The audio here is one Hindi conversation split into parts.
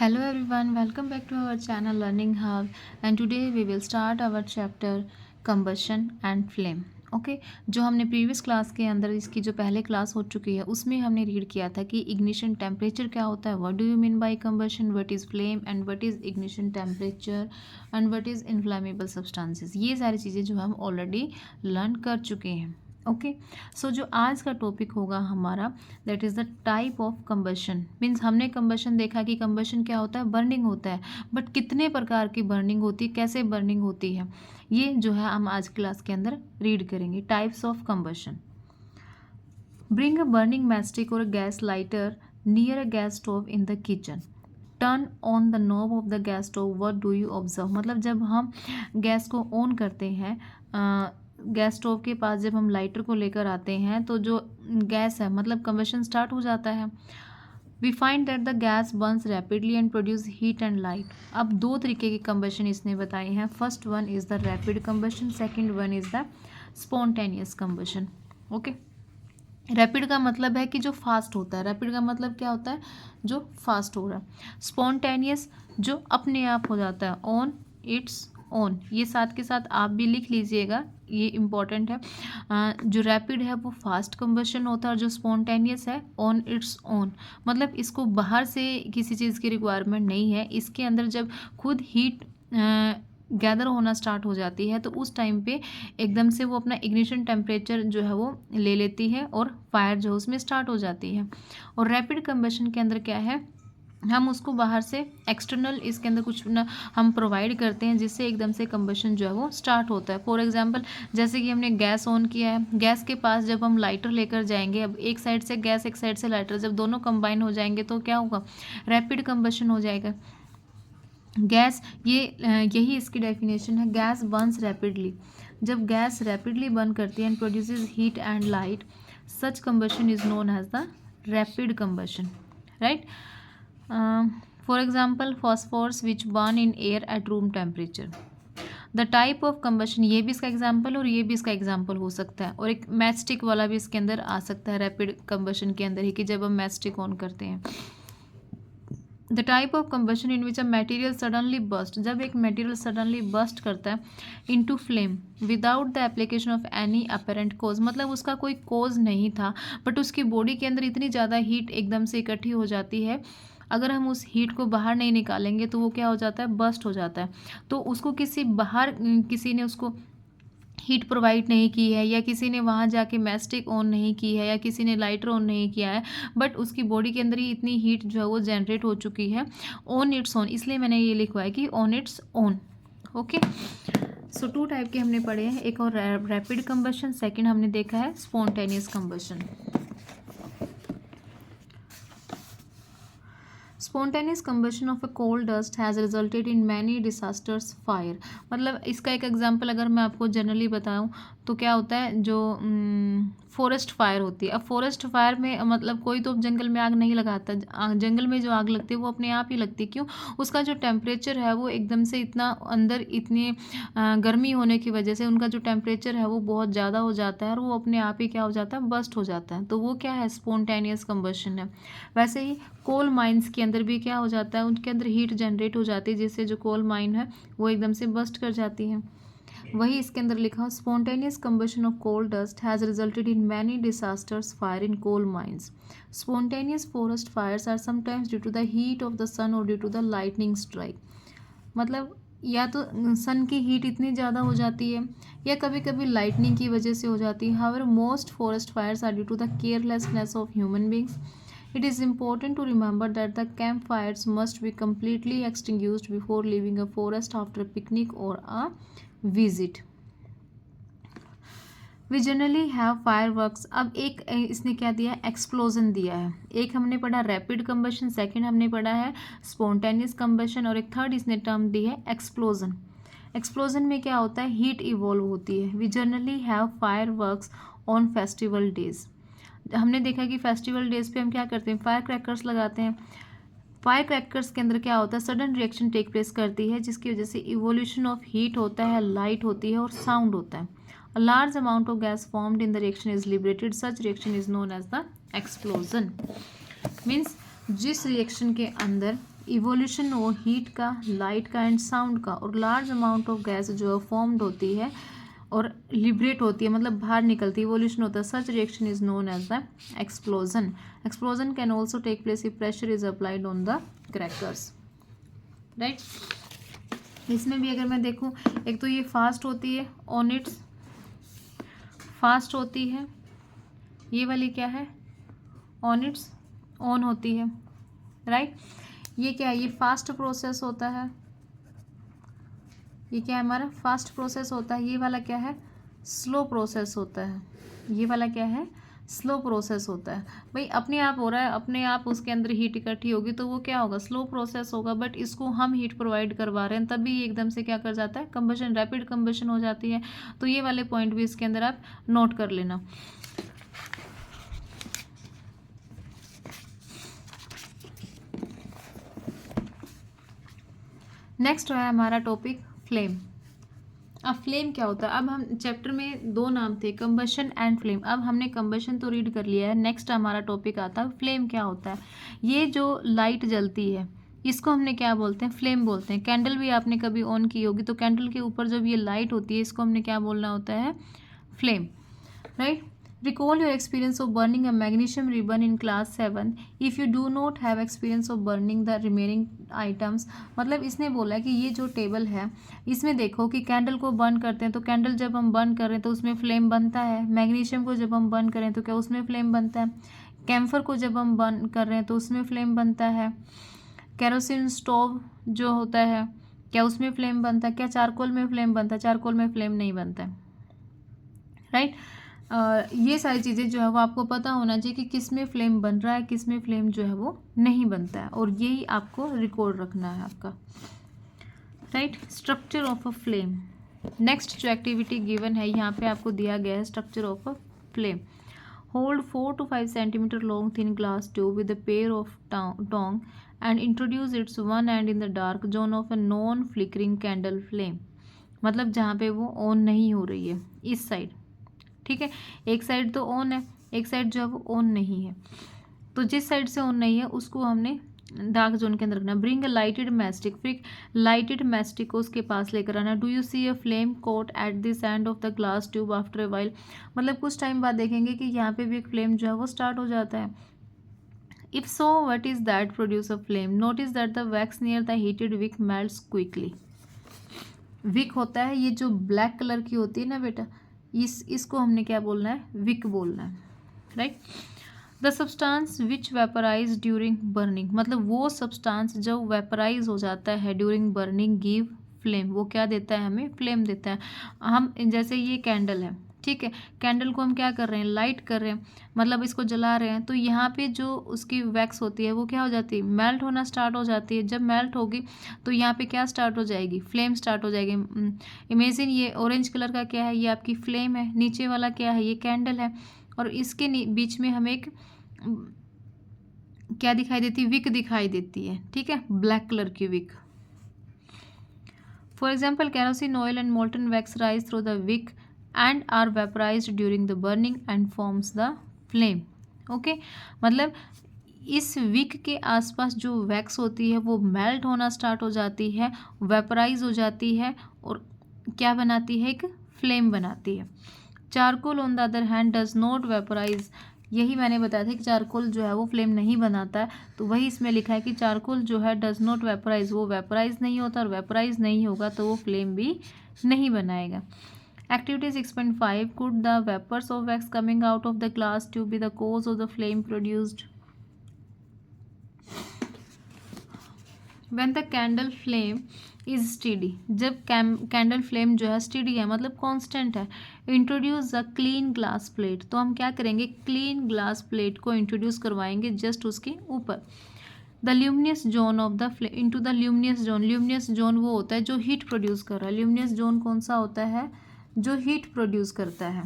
Hello everyone, welcome back to our channel Learning Hub, and today we will start our chapter combustion and flame. Okay जो हमने प्रीवियस क्लास के अंदर इसकी जो पहले क्लास हो चुकी है उसमें हमने रीड किया था कि इग्निशन टेम्परेचर क्या होता है, what do you mean by combustion, what is flame and what is ignition temperature and what is inflammable substances. ये सारी चीज़ें जो हम ऑलरेडी लर्न कर चुके हैं। ओके सो जो आज का टॉपिक होगा हमारा that is the type of combustion. Means हमने कंबशन देखा कि कंबशन क्या होता है, बर्निंग होता है, बट कितने प्रकार की बर्निंग होती है, कैसे बर्निंग होती है, ये जो है हम आज क्लास के अंदर रीड करेंगे। Types of combustion. Bring a burning matchstick or gas lighter near a gas stove in the kitchen. Turn on the knob of the gas stove, what do you observe. मतलब जब हम गैस को ऑन करते हैं, गैस स्टोव के पास जब हम लाइटर को लेकर आते हैं तो जो गैस है मतलब कंबशन स्टार्ट हो जाता है। We find that the gas burns rapidly and produce heat and light. अब दो तरीके की कंबशन इसने बताए हैं। First one is the rapid combustion, second one is the spontaneous combustion. Okay, rapid का मतलब है कि जो फास्ट होता है, रैपिड का मतलब क्या होता है, जो फास्ट हो रहा है। स्पॉन्टेनियस जो अपने आप हो जाता है, ऑन इट्स ओन। ये साथ के साथ आप भी लिख लीजिएगा, ये इम्पॉर्टेंट है। जो रैपिड है वो फास्ट कंबशन होता है और जो स्पॉन्टेनियस है ऑन इट्स ओन। मतलब इसको बाहर से किसी चीज़ की रिक्वायरमेंट नहीं है, इसके अंदर जब खुद हीट गैदर होना स्टार्ट हो जाती है तो उस टाइम पे एकदम से वो अपना इग्निशन टेम्परेचर जो है वो ले लेती है और फायर जो है उसमें स्टार्ट हो जाती है। और रैपिड कंबशन के अंदर क्या है, हम उसको बाहर से एक्सटर्नल इसके अंदर कुछ ना हम प्रोवाइड करते हैं जिससे एकदम से कंबशन जो है वो स्टार्ट होता है। फॉर एग्जांपल जैसे कि हमने गैस ऑन किया है, गैस के पास जब हम लाइटर लेकर जाएंगे, अब एक साइड से गैस एक साइड से लाइटर, जब दोनों कंबाइन हो जाएंगे तो क्या होगा, रैपिड कंबशन हो जाएगा। गैस यही इसकी डेफिनेशन है, गैस बर्न्स रैपिडली। जब गैस रैपिडली बर्न करती है and produces heat and light, such combustion is known as the rapid combustion, right. For example phosphorus which burn in air at room temperature. The type of combustion, ये भी इसका एग्जाम्पल और ये भी इसका एग्जाम्पल हो सकता है। और एक मैचस्टिक वाला भी इसके अंदर आ सकता है रैपिड कंबशन के अंदर ही, कि जब हम मैचस्टिक ऑन करते हैं। The type of combustion in which a material suddenly burst, जब एक मटेरियल सडनली बस्ट करता है into flame without the application of any apparent cause, मतलब उसका कोई कोज नहीं था बट उसकी बॉडी के अंदर इतनी ज़्यादा हीट एकदम से इकट्ठी हो जाती है, अगर हम उस हीट को बाहर नहीं निकालेंगे तो वो क्या हो जाता है, बस्ट हो जाता है। तो उसको किसी ने उसको हीट प्रोवाइड नहीं की है, या किसी ने वहाँ जाके मैस्टिक ऑन नहीं की है, या किसी ने लाइटर ऑन नहीं किया है, बट उसकी बॉडी के अंदर ही इतनी हीट जो है वो जनरेट हो चुकी है ऑन इट्स ओन, इसलिए मैंने ये लिखवा है कि on its own. Okay, so two type के हमने पढ़े हैं, एक और रैपिड कंबशन, सेकेंड हमने देखा है spontaneous combustion. Spontaneous combustion of a coal dust has resulted in many disasters fire. मतलब इसका एक एग्जांपल अगर मैं आपको जनरली बताऊं तो क्या होता है, जो फॉरेस्ट फायर होती है। अब फॉरेस्ट फायर में मतलब कोई तो जंगल में आग नहीं लगाता, जंगल में जो आग लगती है वो अपने आप ही लगती है। क्यों, उसका जो टेम्परेचर है वो एकदम से इतना अंदर इतनी गर्मी होने की वजह से उनका जो टेम्परेचर है वो बहुत ज़्यादा हो जाता है और वो अपने आप ही क्या हो जाता है, बस्ट हो जाता है। तो वो क्या है, स्पॉन्टेनियस कंबशन है। वैसे ही कोल माइंस के अंदर भी क्या हो जाता है, उनके अंदर हीट जनरेट हो जाती है जिससे जो कोल माइन है वो एकदम से बस्ट कर जाती है। वही इसके अंदर लिखा, spontaneous combustion of coal dust has resulted in many disasters fire in coal mines. Spontaneous forest fires are sometimes due to the heat of the sun or due to the lightning strike. मतलब या तो सन की हीट इतनी ज़्यादा हो जाती है या कभी कभी लाइटनिंग की वजह से हो जाती है। However most forest fires are due to the carelessness of human beings. It is important to remember that the campfires must be completely extinguished before leaving a forest after a picnic or a visit. We generally have fireworks। अब एक इसने क्या दिया है, एक्सप्लोजन दिया है। एक हमने पढ़ा रैपिड कंबशन, सेकंड हमने पढ़ा है स्पॉन्टेनियस कंबशन, और एक थर्ड इसने टर्म दी है एक्सप्लोजन। एक्सप्लोजन में क्या होता है, हीट इवॉल्व होती है। We generally have fireworks on festival days. हमने देखा कि फेस्टिवल डेज पे हम क्या करते हैं, फायर क्रैकर्स लगाते हैं। फायर क्रैकर्स के अंदर क्या होता है, सडन रिएक्शन टेक प्लेस करती है जिसकी वजह से इवोल्यूशन ऑफ हीट होता है, लाइट होती है और साउंड होता है। A large amount of gas formed in the reaction is liberated, such reaction is known as the explosion. Means जिस रिएक्शन के अंदर इवोल्यूशन वो हीट का, लाइट का एंड साउंड का, और लार्ज अमाउंट ऑफ गैस जो है फॉर्म्ड होती है और लिबरेट होती है, मतलब बाहर निकलती है, इवोल्यूशन होता है। Such reaction is known as the explosion. Explosion can also take place if pressure is applied on the crackers, right. इसमें भी अगर मैं देखूं, एक तो ये फास्ट होती है, ऑन इट्स फास्ट होती है, ये वाली क्या है, ऑन इट्स ऑन होती है, राइट। ये क्या है, ये फास्ट प्रोसेस होता है, ये क्या है हमारा फास्ट प्रोसेस होता है। ये वाला क्या है, स्लो प्रोसेस होता है, ये वाला क्या है, स्लो प्रोसेस होता है। भाई अपने आप हो रहा है, अपने आप उसके अंदर हीट इकट्ठी होगी तो वो क्या होगा, स्लो प्रोसेस होगा, बट इसको हम हीट प्रोवाइड करवा रहे हैं तभी ये एकदम से क्या कर जाता है, कंबशन, रैपिड कंबशन हो जाती है। तो ये वाले पॉइंट भी इसके अंदर आप नोट कर लेना। नेक्स्ट है हमारा टॉपिक फ्लेम। अब फ्लेम क्या होता है, अब हम चैप्टर में दो नाम थे, कंबशन एंड फ्लेम। अब हमने कंबशन तो रीड कर लिया है, नेक्स्ट हमारा टॉपिक आता है फ्लेम क्या होता है। ये जो लाइट जलती है इसको हमने क्या बोलते हैं, फ्लेम बोलते हैं। कैंडल भी आपने कभी ऑन की होगी तो कैंडल के ऊपर जब ये लाइट होती है इसको हमने क्या बोलना होता है, flame, right. Recall your experience of burning a magnesium ribbon in class 7 if you do not have experience of burning the remaining items। मतलब इसने बोला है कि ये जो टेबल है इसमें देखो कि कैंडल को बर्न करते हैं तो कैंडल जब हम बर्न कर रहे हैं तो उसमें फ्लेम बनता है। मैग्नीशियम को जब हम बर्न करें तो क्या उसमें फ्लेम बनता है। कैम्फर को जब हम बर्न कर रहे हैं तो उसमें फ्लेम बनता है। केरोसिन स्टोव जो होता है क्या उसमें फ्लेम बनता है। क्या चारकोल में फ्लेम बनता है, चारकोल में फ्लेम नहीं बनता है, राइट। ये सारी चीज़ें जो है वो आपको पता होना चाहिए कि किस में फ्लेम बन रहा है, किस में फ्लेम जो है वो नहीं बनता है, और यही आपको रिकॉर्ड रखना है आपका, right. Structure of a flame. Next जो एक्टिविटी गिवन है यहाँ पे आपको दिया गया है structure of a flame. Hold 4 to 5 centimeter long thin glass tube with a pair of tongue and introduce its one end in the dark zone of a non flickering candle flame। मतलब जहाँ पे वो ऑन नहीं हो रही है, इस साइड, ठीक है। एक साइड तो ऑन है, एक साइड जो है वो ऑन नहीं है, तो जिस साइड से ऑन नहीं है उसको हमने डार्क जोन के अंदर रखना। ब्रिंग अ लाइटेड मैस्टिक, फिर लाइटेड मैस्टिक को उसके पास लेकर आना। Do you see a flame coat at this end of the glass tube after a while. मतलब कुछ टाइम बाद देखेंगे कि यहाँ पे भी एक फ्लेम जो है वो स्टार्ट हो जाता है। If so what is that produce a flame. Notice that the wax near the heated wick melts quickly. Wick होता है ये जो ब्लैक कलर की होती है ना बेटा, इसको हमने क्या बोलना है, विक बोलना है, right. The substance which vaporise during burning. मतलब वो सब्सटेंस जो वेपराइज हो जाता है ड्यूरिंग बर्निंग गिव फ्लेम। वो क्या देता है, हमें फ्लेम देता है। हम जैसे ये कैंडल है, ठीक है, कैंडल को हम क्या कर रहे हैं, लाइट कर रहे हैं, मतलब इसको जला रहे हैं, तो यहाँ पे जो उसकी वैक्स होती है वो क्या हो जाती है, मेल्ट होना स्टार्ट हो जाती है। जब मेल्ट होगी तो यहाँ पे क्या स्टार्ट हो जाएगी, फ्लेम स्टार्ट हो जाएगी। इमेजिन ये ऑरेंज कलर का क्या है, ये आपकी फ्लेम है, नीचे वाला क्या है, ये कैंडल है, और इसके बीच में हमें एक क्या दिखाई देती है, विक दिखाई देती है, ठीक है, ब्लैक कलर की wick. For example kerosene oil and molten wax rise through the wick and are vaporized during the burning and forms the flame। Okay, मतलब इस विक के आसपास जो वैक्स होती है वो मेल्ट होना स्टार्ट हो जाती है, वेपराइज हो जाती है, और क्या बनाती है, एक फ्लेम बनाती है। Charcoal on the other hand does not vaporise. यही मैंने बताया था कि चारकोल जो है वो फ्लेम नहीं बनाता है, तो वही इसमें लिखा है कि चारकोल जो है डज नॉट वेपराइज, वो वेपराइज नहीं होता, और वेपराइज नहीं होगा तो वो फ्लेम भी नहीं बनाएगा। Activity 6.5 could the vapors of wax coming out of the glass tube be the cause of the flame produced when the candle flame is steady। जब कैंडल फ्लेम जो है स्टेडी है, मतलब कांस्टेंट है। Introduce a clean glass plate, तो हम क्या करेंगे, क्लीन ग्लास प्लेट को इंट्रोड्यूस करवाएंगे जस्ट उसके ऊपर। The luminous zone of the flame into the luminous zone. Luminous zone वो होता है जो हीट प्रोड्यूस कर रहा है। ल्यूमिनियस जोन कौन सा होता है, जो हीट प्रोड्यूस करता है।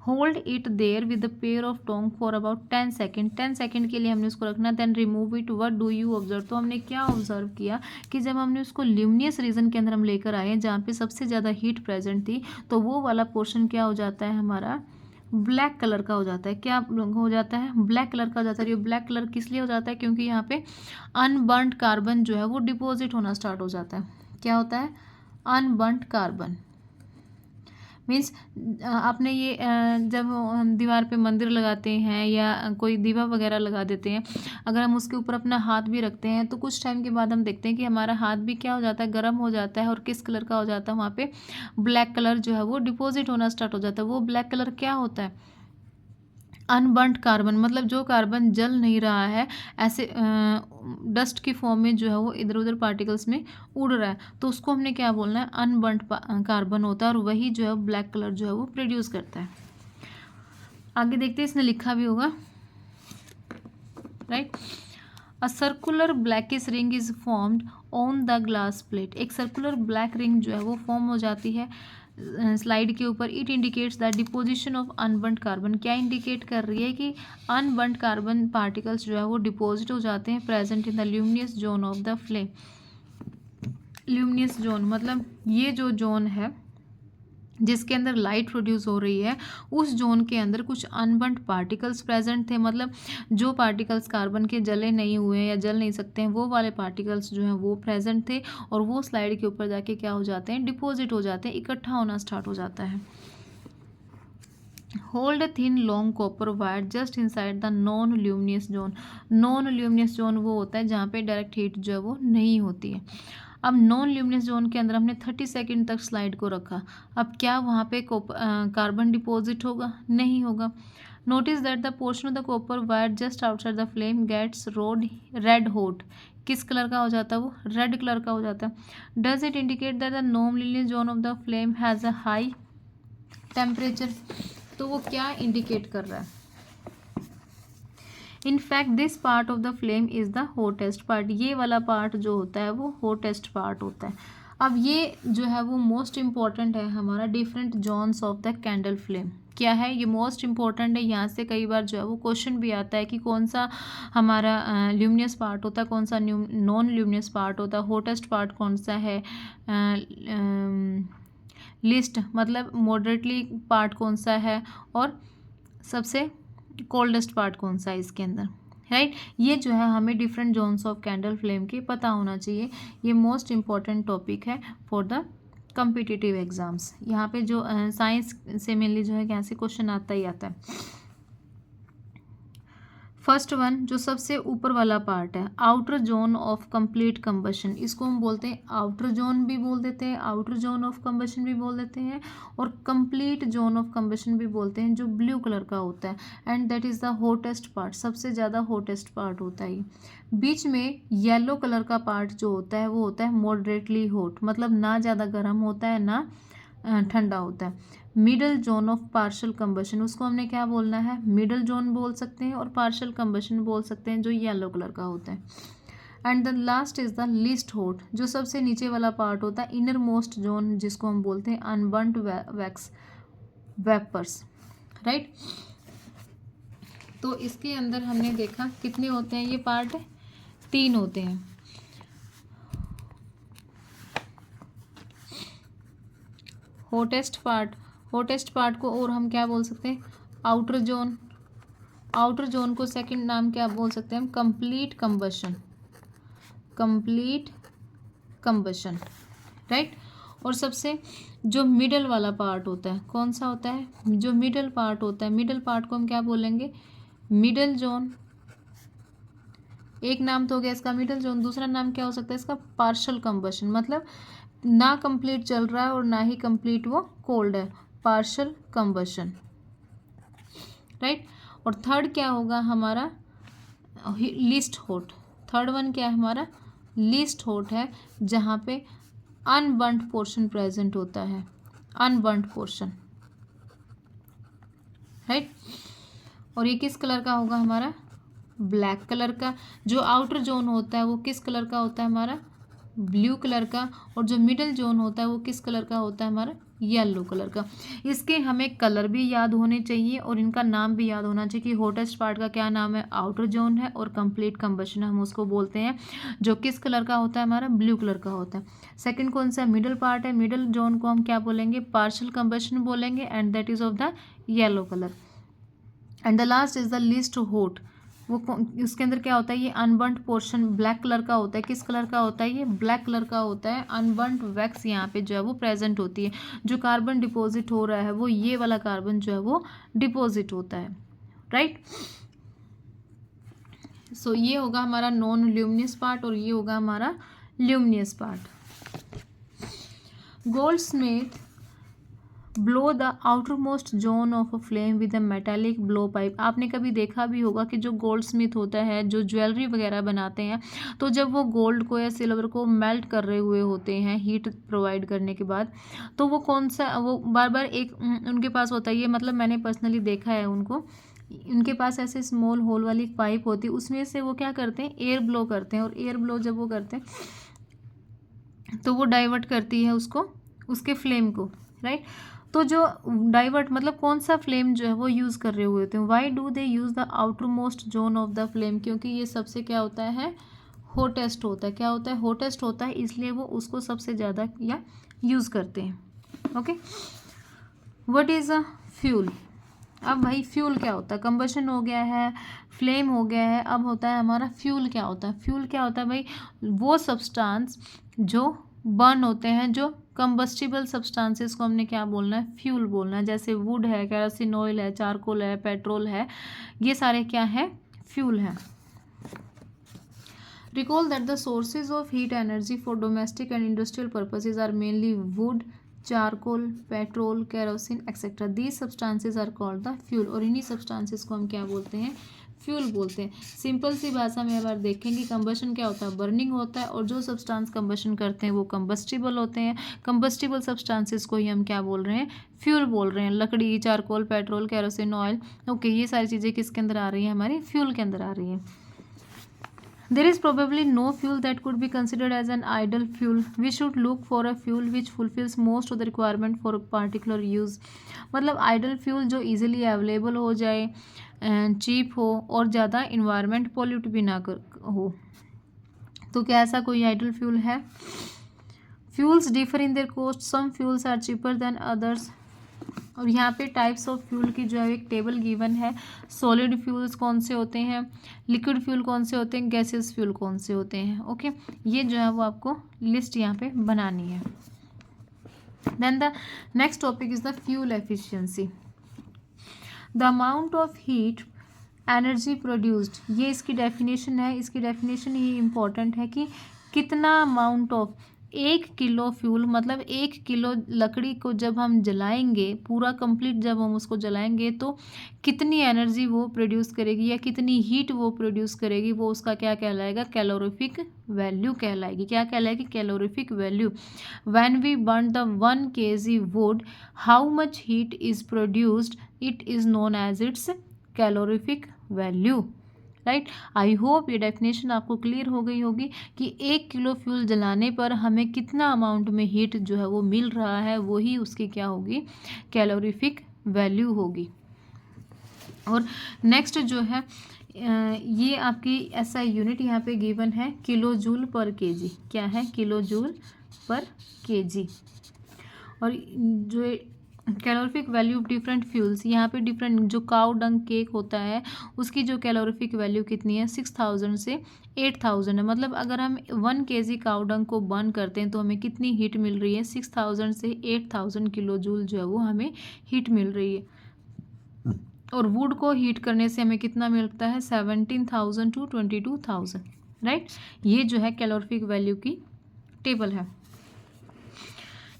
Hold it there with the pair of tong for about 10 second. 10 second के लिए हमने उसको रखना। Then remove it. What do you observe. तो हमने क्या ऑब्जर्व किया कि जब हमने उसको ल्यूमिनियस रीजन के अंदर हम लेकर आए जहाँ पे सबसे ज़्यादा हीट प्रेजेंट थी, तो वो वाला पोर्शन क्या हो जाता है हमारा, ब्लैक कलर का हो जाता है। क्या हो जाता है? ब्लैक कलर का हो जाता है। ये ब्लैक कलर किस लिए हो जाता है? क्योंकि यहाँ पे अनबर्न्ड कार्बन जो है वो डिपॉजिट होना स्टार्ट हो जाता है। क्या होता है? अनबर्न्ड कार्बन मीन्स आपने ये जब हम दीवार पे मंदिर लगाते हैं या कोई दीवा वगैरह लगा देते हैं, अगर हम उसके ऊपर अपना हाथ भी रखते हैं तो कुछ टाइम के बाद हम देखते हैं कि हमारा हाथ भी क्या हो जाता है? गर्म हो जाता है। और किस कलर का हो जाता है? वहाँ पे ब्लैक कलर जो है वो डिपॉजिट होना स्टार्ट हो जाता है। वो ब्लैक कलर क्या होता है? अनबर्न्ड कार्बन, मतलब जो कार्बन जल नहीं रहा है, ऐसे डस्ट की फॉर्म में जो है वो इधर उधर पार्टिकल्स में उड़ रहा है, तो उसको हमने क्या बोलना है? अनबर्न्ड कार्बन होता है। और वही जो है ब्लैक कलर जो है वो प्रोड्यूस करता है। आगे देखते हैं, इसने लिखा भी होगा, right. A circular blackish ring is formed on the glass plate. एक सर्कुलर ब्लैक रिंग जो है वो फॉर्म हो जाती है स्लाइड के ऊपर। It indicates the deposition of unburned carbon. क्या इंडिकेट कर रही है? कि अनबर्न्ड कार्बन पार्टिकल्स जो है वो डिपॉजिट हो जाते हैं present in the luminous zone of the flame. Luminous zone मतलब ये जो जोन है जिसके अंदर लाइट प्रोड्यूस हो रही है, उस जोन के अंदर कुछ अनबर्न्ड पार्टिकल्स प्रेजेंट थे। मतलब जो पार्टिकल्स कार्बन के जले नहीं हुए या जल नहीं सकते हैं, वो वाले पार्टिकल्स जो हैं वो प्रेजेंट थे। और वो स्लाइड के ऊपर जाके क्या हो जाते हैं? डिपॉजिट हो जाते हैं, इकट्ठा होना स्टार्ट हो जाता है। Hold a thin long copper wire just inside the non luminous zone. Non luminous zone वो होता है जहाँ पे डायरेक्ट हीट जो है वो नहीं होती है। अब नॉन ल्यूमिनस जोन के अंदर हमने 30 सेकंड तक स्लाइड को रखा। अब क्या वहाँ पे कार्बन डिपॉजिट होगा? नहीं होगा। Notice that the portion of the copper wire just outside the flame gets red hot. किस कलर का हो जाता है? वो रेड कलर का हो जाता है। Does it indicate that the non luminous zone of the flame has a high temperature? तो वो क्या इंडिकेट कर रहा है? In fact this part of the flame is the hottest part. ये वाला पार्ट जो होता है वो हॉटेस्ट पार्ट होता है। अब ये जो है वो मोस्ट इम्पॉर्टेंट है हमारा different zones of the candle flame. क्या है ये? मोस्ट इम्पॉर्टेंट है। यहाँ से कई बार जो है वो क्वेश्चन भी आता है कि कौन सा हमारा ल्यूमिनियस पार्ट होता है, कौन सा नॉन ल्यूमिनियस पार्ट होता है, हॉटेस्ट पार्ट कौन सा है, लिस्ट मतलब मॉडरेटली पार्ट कौन सा है, और सबसे कोल्डेस्ट पार्ट कौन सा है इसके अंदर, राइट। ये जो है हमें different zones of candle flame के पता होना चाहिए। ये मोस्ट इम्पॉर्टेंट टॉपिक है फॉर द कम्पिटिटिव एग्जाम्स। यहाँ पे जो साइंस से मेनली जो है यहाँ से क्वेश्चन आता ही आता है। फर्स्ट वन जो सबसे ऊपर वाला पार्ट है, outer zone of complete combustion. इसको हम बोलते हैं आउटर जोन भी बोल देते हैं, आउटर जोन ऑफ कंबशन भी बोल देते हैं, और कंप्लीट जोन ऑफ कंबशन भी बोलते हैं, जो ब्लू कलर का होता है। And that is the hottest part, सबसे ज़्यादा हॉटेस्ट पार्ट होता है। बीच में येलो कलर का पार्ट जो होता है वो होता है मॉडरेटली हॉट, मतलब ना ज़्यादा गर्म होता है ना ठंडा होता है। Middle zone of partial combustion, उसको हमने क्या बोलना है? मिडल जोन बोल सकते हैं, और पार्शियल कंबशन बोल सकते हैं, जो येलो कलर का होता है। And the last is the least hot, जो सबसे नीचे वाला पार्ट होता है, इनर मोस्ट जोन, जिसको हम बोलते हैं अनबर्न्ड वैक्स वेपर्स, राइट। तो इसके अंदर हमने देखा कितने होते हैं ये पार्ट? 3 होते हैं। हॉटेस्ट पार्ट को और हम क्या बोल सकते हैं? Outer zone. आउटर जोन को सेकंड नाम क्या बोल सकते हैं हम? Complete combustion, right. और सबसे जो मिडल वाला पार्ट होता है, कौन सा होता है? जो मिडल पार्ट होता है, मिडल पार्ट को हम क्या बोलेंगे? Middle zone. एक नाम तो हो गया इसका मिडल जोन, दूसरा नाम क्या हो सकता है इसका? पार्शियल कंबशन, मतलब ना कंप्लीट चल रहा है और ना ही कंप्लीट वो कोल्ड है, पार्शियल कंबशन, राइट। और थर्ड क्या होगा हमारा? Least hot. थर्ड वन क्या है हमारा? लीस्ट हॉट है, जहाँ पे अनबर्न्ड पोर्शन प्रेजेंट होता है, अनबर्न्ड पोर्शन, राइट। और ये किस कलर का होगा हमारा? ब्लैक कलर का। जो आउटर जोन होता है वो किस कलर का होता है हमारा? ब्लू कलर का। और जो मिडल जोन होता है वो किस कलर का होता है हमारा? येलो कलर का। इसके हमें कलर भी याद होने चाहिए और इनका नाम भी याद होना चाहिए कि हॉटेस्ट पार्ट का क्या नाम है, आउटर जोन है, और कंप्लीट कंबशन हम उसको बोलते हैं, जो किस कलर का होता है, हमारा ब्लू कलर का होता है। सेकंड कौन सा, मिडल पार्ट है, मिडल जोन को हम क्या बोलेंगे, पार्शियल कंबशन बोलेंगे, and that is of the yellow colour. And the last is the list hot, इसके अंदर क्या होता है, ये अनबर्न्ट पोर्शन ब्लैक कलर का होता है। किस कलर का होता है, ये ब्लैक कलर का होता है। अनबर्न्ट वैक्स यहाँ पे जो है वो प्रेजेंट होती है। जो कार्बन डिपॉजिट हो रहा है वो ये वाला कार्बन जो है वो डिपॉजिट होता है, राइट। सो ये होगा हमारा नॉन ल्यूमिनियस पार्ट और ये होगा हमारा luminous part. Goldsmith blow the outer most zone of a flame with a metallic blow pipe. आपने कभी देखा भी होगा कि जो गोल्ड स्मिथ होता है, जो ज्वेलरी वगैरह बनाते हैं, तो जब वो गोल्ड को या सिल्वर को मेल्ट कर रहे हुए होते हैं हीट प्रोवाइड करने के बाद, तो वो कौन सा, वो बार बार एक उनके पास होता है, ये मतलब मैंने पर्सनली देखा है उनको, उनके पास ऐसे स्मॉल होल वाली पाइप होती है, उसमें से वो क्या करते हैं, एयर ब्लो करते हैं। और एयर ब्लो जब वो करते हैं तो वो डाइवर्ट करती है उसको, उसके फ्लेम को, राइट। तो जो डाइवर्ट मतलब कौन सा फ्लेम जो है वो यूज़ कर रहे हुए होते हैं। Why do they use the outer most zone of the flame, क्योंकि ये सबसे क्या होता है, हॉटेस्ट होता है। क्या होता है, हॉटेस्ट होता है, इसलिए वो उसको सबसे ज़्यादा या यूज़ करते हैं। Okay, what is a fuel. अब भाई फ्यूल क्या होता है, कंबशन हो गया है, फ्लेम हो गया है, अब होता है हमारा फ्यूल। क्या होता है, फ्यूल क्या होता है भाई, वो सब्सटेंस जो बर्न होते हैं, जो कंबस्टिबल सब्सटेंसेस को हमने क्या बोलना है, फ्यूल बोलना है। जैसे वुड है, केरोसिन ऑयल है, चारकोल है, पेट्रोल है, ये सारे क्या है, फ्यूल है। Recall that the sources of heat energy for domestic and industrial purposes are mainly wood, charcoal, petrol, kerosene etcetera. These substances are called the fuel. और इन्हीं सब्सटेंसेज को हम क्या बोलते हैं, फ्यूल बोलते हैं। सिंपल सी भाषा में अगर देखेंगे, कंबशन क्या होता है, बर्निंग होता है, और जो सब्सटेंस कंबशन करते हैं वो कंबस्टिबल होते हैं। कंबस्टिबल सब्सटेंसेज को ही हम क्या बोल रहे हैं, फ्यूल बोल रहे हैं। लकड़ी, charcoal, petrol, kerosene oil, okay, ये सारी चीज़ें किसके अंदर आ रही हैं, हमारी फ्यूल के अंदर आ रही हैं। There is probably no fuel that could be considered as an ideal fuel. We should look for a fuel which fulfills most of the requirement for a particular use. मतलब आइडल फ्यूल जो इजीली अवेलेबल हो जाए, चीप हो, और ज़्यादा इन्वायरमेंट पोल्यूट भी ना कर हो। तो क्या ऐसा कोई आइडल फ्यूल है। Fuels differ in their cost, some fuels are cheaper than others. और यहाँ पे टाइप्स ऑफ फ्यूल की जो है एक टेबल गिवन है। सॉलिड फ्यूल्स कौन से होते हैं, लिक्विड फ्यूल कौन से होते हैं, गैसेस फ्यूल कौन से होते हैं। ओके, ये जो है वो आपको लिस्ट यहाँ पे बनानी है। Then the next topic is the fuel efficiency. The amount of heat energy produced, ये इसकी डेफिनेशन है। इसकी डेफिनेशन ही इम्पॉर्टेंट है कि कितना अमाउंट ऑफ, 1 किलो फ्यूल मतलब 1 किलो लकड़ी को जब हम जलाएंगे, पूरा कंप्लीट जब हम उसको जलाएंगे, तो कितनी एनर्जी वो प्रोड्यूस करेगी या कितनी हीट वो प्रोड्यूस करेगी, वो उसका क्या कहलाएगा, कैलोरीफिक वैल्यू कहलाएगी। क्या कहलाएगी, calorific value. When we burn the 1 kg wood, how much heat is produced, it is known as its calorific value, right. I hope ये डेफिनेशन आपको क्लियर हो गई होगी कि 1 किलो फ्यूल जलाने पर हमें कितना अमाउंट में हीट जो है वो मिल रहा है, वही उसकी क्या होगी, कैलोरीफिक वैल्यू होगी। और नेक्स्ट जो है ये आपकी ऐसा यूनिट यहाँ पे गिवन है, किलो जूल पर केजी। क्या है, किलो जूल पर केजी। और जो calorific value of different fuels, यहाँ पे डिफरेंट, जो काउ डंग केक होता है उसकी जो कैलोरीफिक वैल्यू कितनी है, 6000 से 8000 है। मतलब अगर हम 1 kg काउ डंग को बर्न करते हैं तो हमें कितनी हीट मिल रही है, 6000 से 8000 किलो जूल जो है वो हमें हीट मिल रही है। और वुड को हीट करने से हमें कितना मिलता है, 17000 टू 22000, राइट। ये जो है कैलोरीफिक वैल्यू की टेबल है।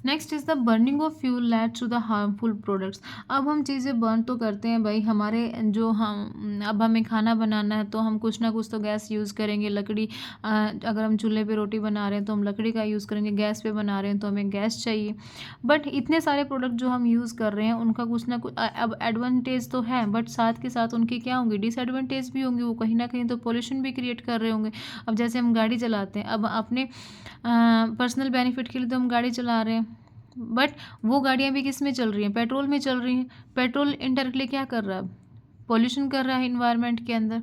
Next is the burning of fuel leads to the harmful products. अब हम चीज़ें बर्न तो करते हैं भाई, हमारे जो हम अब हमें खाना बनाना है तो हम कुछ ना कुछ तो गैस यूज़ करेंगे। लकड़ी, अगर हम चूल्हे पे रोटी बना रहे हैं तो हम लकड़ी का यूज़ करेंगे, गैस पे बना रहे हैं तो हमें गैस चाहिए। बट इतने सारे प्रोडक्ट जो हम यूज़ कर रहे हैं उनका कुछ ना कुछ अब एडवांटेज तो है, बट साथ के साथ उनके क्या होंगे, डिसएडवांटेज भी होंगे। वो कहीं ना कहीं तो पोल्यूशन भी क्रिएट कर रहे होंगे। अब जैसे हम गाड़ी चलाते हैं, अब अपने पर्सनल बेनिफिट के लिए तो हम गाड़ी चला रहे हैं, बट वो गाड़ियाँ भी किस में चल रही हैं, पेट्रोल में चल रही हैं। पेट्रोल इनडायरेक्टली क्या कर रहा है, पॉल्यूशन कर रहा है इन्वायरमेंट के अंदर।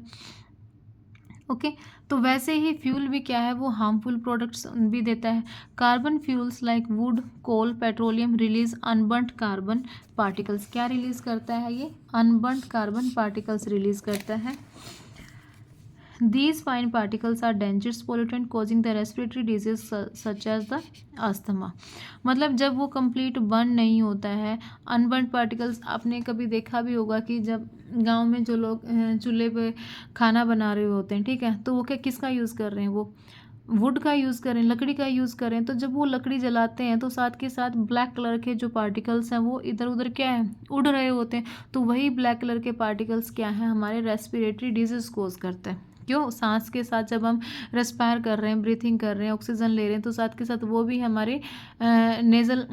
ओके, तो वैसे ही फ्यूल भी क्या है, वो हार्मफुल प्रोडक्ट्स भी देता है। Carbon fuels like wood, coal, petroleum release unburned carbon particles. क्या रिलीज करता है ये, अनबर्न्ड कार्बन पार्टिकल्स रिलीज करता है। These fine particles are dangerous pollutant causing the respiratory disease such as the asthma। मतलब जब वो कंप्लीट बर्न नहीं होता है, अनबर्न पार्टिकल्स, आपने कभी देखा भी होगा कि जब गांव में जो लोग चूल्हे पे खाना बना रहे होते हैं, ठीक है, तो वो क्या किसका यूज़ कर रहे हैं, वो वुड का यूज़ करें, लकड़ी का यूज़ करें। तो जब वो लकड़ी जलाते हैं तो साथ के साथ ब्लैक कलर के जो पार्टिकल्स हैं वो इधर उधर क्या है, उड़ रहे होते हैं। तो वही ब्लैक कलर के पार्टिकल्स क्या है, हमारे रेस्पिरेटरी डिजीज़ कोज करते हैं। क्यों, सांस के साथ जब हम रेस्पायर कर रहे हैं, ब्रीथिंग कर रहे हैं, ऑक्सीजन ले रहे हैं, तो साथ के साथ वो भी हमारे नेज़ल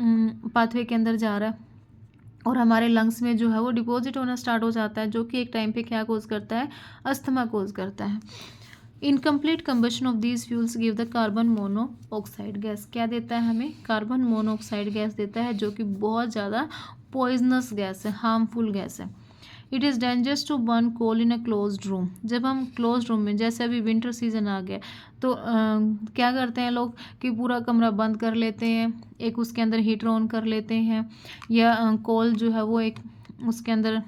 पाथवे के अंदर जा रहा है और हमारे लंग्स में जो है वो डिपॉजिट होना स्टार्ट हो जाता है, जो कि एक टाइम पे क्या कोज करता है, अस्थमा कोज करता है। Incomplete combustion of these fuels give the carbon monoxide gas. क्या देता है हमें, कार्बन मोनोऑक्साइड गैस देता है, जो कि बहुत ज़्यादा पॉइजनस गैस है, हार्मफुल गैस है। It is dangerous to burn coal in a closed room. जब हम क्लोज्ड रूम में, जैसे अभी विंटर सीजन आ गया, तो क्या करते हैं लोग कि पूरा कमरा बंद कर लेते हैं, एक उसके अंदर हीटर ऑन कर लेते हैं, या कोल जो है वो एक उसके अंदर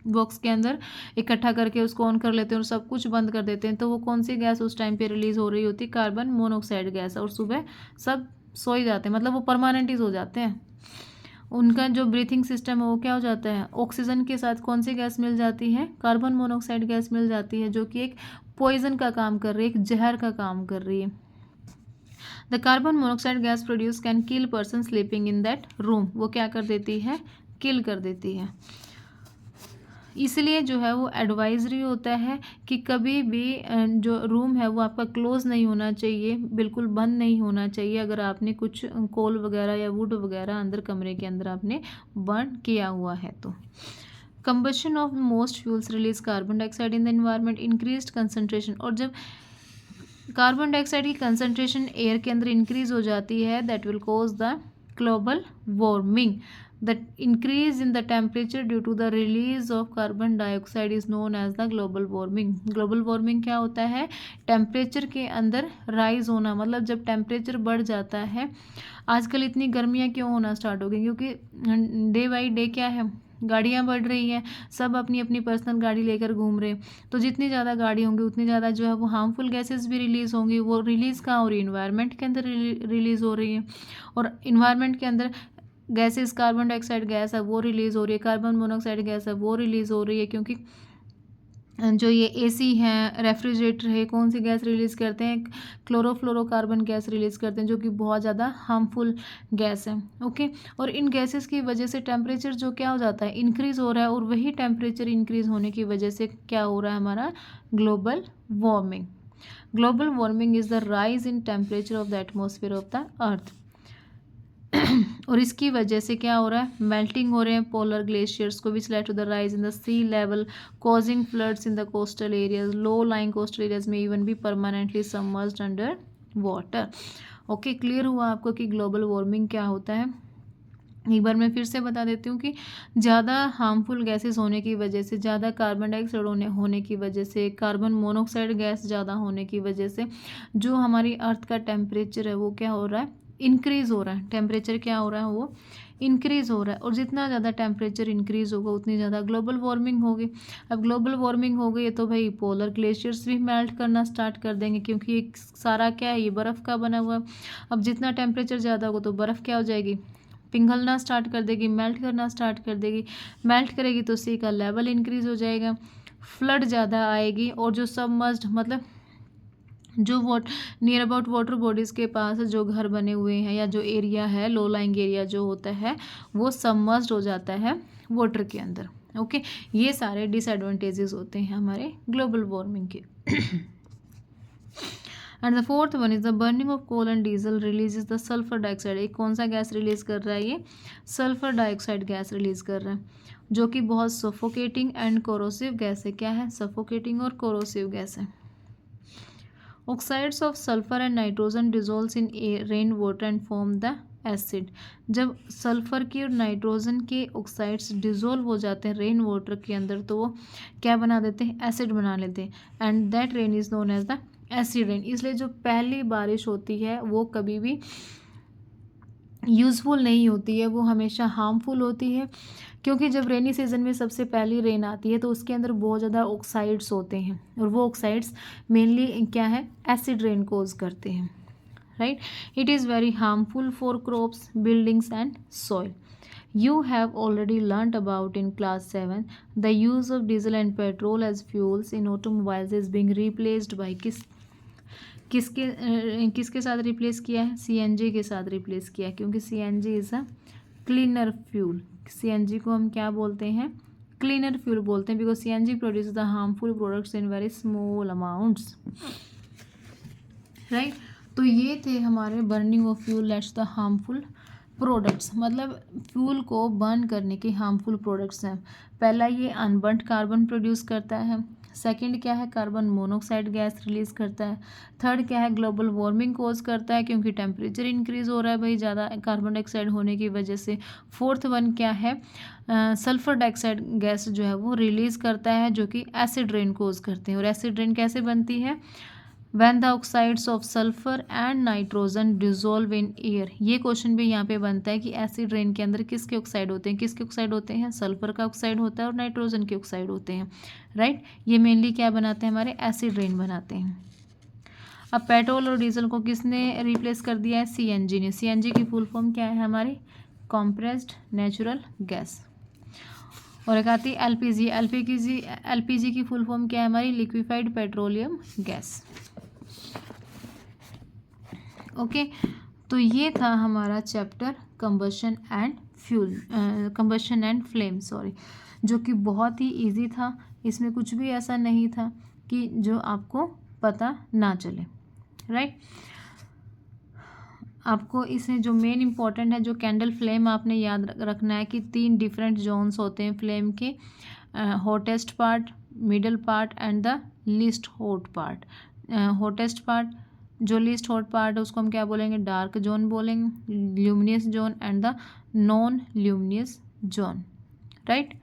बॉक्स के अंदर इकट्ठा करके उसको ऑन कर लेते हैं और सब कुछ बंद कर देते हैं। तो वो कौन सी गैस उस टाइम पे रिलीज़ हो रही होती है, कार्बन मोनोऑक्साइड गैस। और सुबह सब सो ही जाते हैं, मतलब वो परमानेंट ही सो जाते हैं। उनका जो ब्रीथिंग सिस्टम है वो क्या हो जाता है, ऑक्सीजन के साथ कौन सी गैस मिल जाती है, कार्बन मोनोऑक्साइड गैस मिल जाती है, जो कि एक पॉइजन का काम कर रही है, एक जहर का काम कर रही है। The carbon monoxide gas produce can kill person sleeping in that room. वो क्या कर देती है, किल कर देती है। इसलिए जो है वो एडवाइजरी होता है कि कभी भी जो रूम है वो आपका क्लोज नहीं होना चाहिए, बिल्कुल बंद नहीं होना चाहिए, अगर आपने कुछ कोल वगैरह या वुड वगैरह अंदर कमरे के अंदर आपने बर्न किया हुआ है। तो combustion of most fuels release carbon dioxide in the environment, increased concentration. और जब कार्बन डाइऑक्साइड की कंसंट्रेशन एयर के अंदर इंक्रीज हो जाती है, that will cause the global warming. The increase in the temperature due to the release of carbon dioxide is known as the global warming। global warming क्या होता है, टेम्परेचर के अंदर राइज होना, मतलब जब टेम्परेचर बढ़ जाता है। आजकल इतनी गर्मियाँ क्यों होना स्टार्ट हो गई, क्योंकि डे बाई डे क्या है, गाड़ियाँ बढ़ रही हैं, सब अपनी अपनी पर्सनल गाड़ी लेकर घूम रहे हैं। तो जितनी ज़्यादा गाड़ी होंगी उतनी ज़्यादा जो है वो हार्मफुल गैसेस भी रिलीज़ होंगी। वो रिलीज़ कहाँ हो रही है, इन्वायरमेंट के अंदर रिलीज़ हो रही है। और इन्वायरमेंट के अंदर गैसेस, कार्बन डाइऑक्साइड गैस है वो रिलीज़ हो रही है, कार्बन मोनोऑक्साइड गैस है वो रिलीज़ हो रही है। क्योंकि जो ये एसी हैं, रेफ्रिजरेटर है, कौन सी गैस रिलीज़ करते हैं, क्लोरोफ्लोरोकार्बन गैस रिलीज़ करते हैं, जो कि बहुत ज़्यादा हार्मफुल गैस है। ओके, और इन गैसेस की वजह से टेम्परेचर जो क्या हो जाता है, इंक्रीज़ हो रहा है। और वही टेम्परेचर इंक्रीज़ होने की वजह से क्या हो रहा है, हमारा global warming. Global warming is the rise in temperature of the atmosphere of the earth. और इसकी वजह से क्या हो रहा है, मेल्टिंग हो रहे हैं पोलर ग्लेशियर्स को, which lead to the rise in the sea level, causing floods in the coastal areas. Low lying coastal areas में इवन भी permanently submerged under water. Okay, clear हुआ आपको कि ग्लोबल वार्मिंग क्या होता है। एक बार मैं फिर से बता देती हूँ कि ज़्यादा हार्मफुल गैसेस होने की वजह से, ज़्यादा कार्बन डाइऑक्साइड होने की वजह से, कार्बन मोनोऑक्साइड गैस ज़्यादा होने की वजह से जो हमारी अर्थ का टेम्परेचर है वो क्या हो रहा है, इंक्रीज़ हो रहा है। टेम्परेचर क्या हो रहा है, वो इंक्रीज़ हो रहा है। और जितना ज़्यादा टेम्परेचर इंक्रीज़ होगा उतनी ज़्यादा ग्लोबल वार्मिंग होगी। अब ग्लोबल वार्मिंग हो गई तो भाई पोलर ग्लेशियर्स भी मेल्ट करना स्टार्ट कर देंगे, क्योंकि एक सारा क्या है, ये बर्फ़ का बना हुआ है। अब जितना टेम्परेचर ज़्यादा होगा तो बर्फ़ क्या हो जाएगी, पिघलना स्टार्ट कर देगी, मेल्ट करना स्टार्ट कर देगी। मेल्ट करेगी तो सी का लेवल इंक्रीज़ हो जाएगा, फ्लड ज़्यादा आएगी। और जो सबमर्ज्ड, मतलब जो नियर अबाउट वाटर बॉडीज़ के पास जो घर बने हुए हैं या जो एरिया है, लो लाइंग एरिया जो होता है, वो सबमर्ज्ड हो जाता है वाटर के अंदर। ओके, ये सारे डिसएडवांटेजेस होते हैं हमारे ग्लोबल वार्मिंग के। And the fourth one is the burning of coal and diesel releases the sulphur dioxide. एक कौन सा गैस रिलीज कर रहा है, ये सल्फर डाइऑक्साइड गैस रिलीज कर रहा है, जो कि बहुत सफोकेटिंग एंड कोरोसिव गैस है। क्या है, सफोकेटिंग और कोरोसिव गैस है। Oxides of sulphur and nitrogen dissolves in rain water and form the acid. जब सल्फर की और नाइट्रोजन के ऑक्साइड्स डिजोल्व हो जाते हैं रेन वाटर के अंदर तो वो क्या बना देते हैं, एसिड बना लेते हैं, and that rain is known as the acid rain. इसलिए जो पहली बारिश होती है वो कभी भी यूज़फुल नहीं होती है, वो हमेशा हार्मफुल होती है, क्योंकि जब रेनी सीजन में सबसे पहली रेन आती है तो उसके अंदर बहुत ज़्यादा ऑक्साइड्स होते हैं और वो ऑक्साइड्स मेनली क्या है, एसिड रेन कोज करते हैं, right. It is very harmful for crops, buildings and soil. You have already learnt about in class 7 the use of diesel and petrol as fuels in automobiles is being replaced by किसके साथ रिप्लेस किया है, सीएनजी के साथ रिप्लेस किया है, क्योंकि CNG is a cleaner fuel. CNG को हम क्या बोलते हैं, क्लीनर फ्यूल बोलते हैं, because CNG produce the harmful products in very small amounts, right. तो ये थे हमारे burning of fuel let's the harmful products, मतलब फ्यूल को बर्न करने के हार्मफुल प्रोडक्ट्स हैं। पहला ये अनबर्न्ड कार्बन प्रोड्यूस करता है, सेकंड क्या है, कार्बन मोनोऑक्साइड गैस रिलीज करता है, थर्ड क्या है, ग्लोबल वार्मिंग कोज करता है क्योंकि टेम्परेचर इंक्रीज हो रहा है भाई ज़्यादा कार्बन डाइऑक्साइड होने की वजह से, फोर्थ वन क्या है, सल्फर डाइऑक्साइड गैस जो है वो रिलीज करता है जो कि एसिड रेन कोज करते हैं। और एसिड रेन कैसे बनती है, when the oxides of sulfur and nitrogen dissolve in air। ये क्वेश्चन भी यहाँ पे बनता है कि एसिड रेन के अंदर किसके ऑक्साइड होते हैं, किसके ऑक्साइड होते हैं, सल्फर का ऑक्साइड होता है और नाइट्रोजन के ऑक्साइड होते हैं, राइट। ये मेनली क्या बनाते हैं, हमारे एसिड रेन बनाते हैं। अब पेट्रोल और डीजल को किसने रिप्लेस कर दिया है, सीएनजी ने। सीएनजी की फुल फॉर्म क्या है हमारी, कॉम्प्रेस्ड नेचुरल गैस। और एक आती है एलपीजी। एलपीजी की फुल फॉर्म क्या है हमारी, लिक्विफाइड पेट्रोलियम गैस। ओके तो ये था हमारा chapter combustion and flame sorry, जो कि बहुत ही इजी था। इसमें कुछ भी ऐसा नहीं था कि जो आपको पता ना चले, राइट। आपको इसमें जो मेन इंपॉर्टेंट है, जो कैंडल फ्लेम आपने याद रखना है कि 3 डिफरेंट जोन्स होते हैं फ्लेम के, hottest part, middle part and the least hot part. Hottest part, जो लीस्ट हॉट पार्ट है उसको हम क्या बोलेंगे, डार्क जोन बोलेंगे, luminous zone and the non luminous zone, right.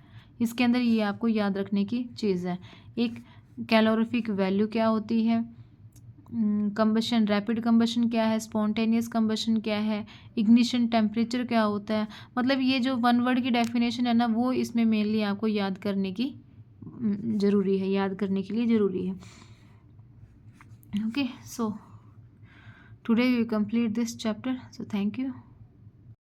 इसके अंदर ये आपको याद रखने की चीज़ है। एक कैलोरीफिक वैल्यू क्या होती है, कंबशन, रैपिड कंबशन क्या है, स्पॉन्टेनियस कंबशन क्या है, इग्निशन टेम्परेचर क्या होता है। मतलब ये जो वन वर्ड की डेफिनेशन है ना, वो इसमें मेनली आपको याद करने की ज़रूरी है, याद करने के लिए ज़रूरी है। Okay so today we complete this chapter, so thank you.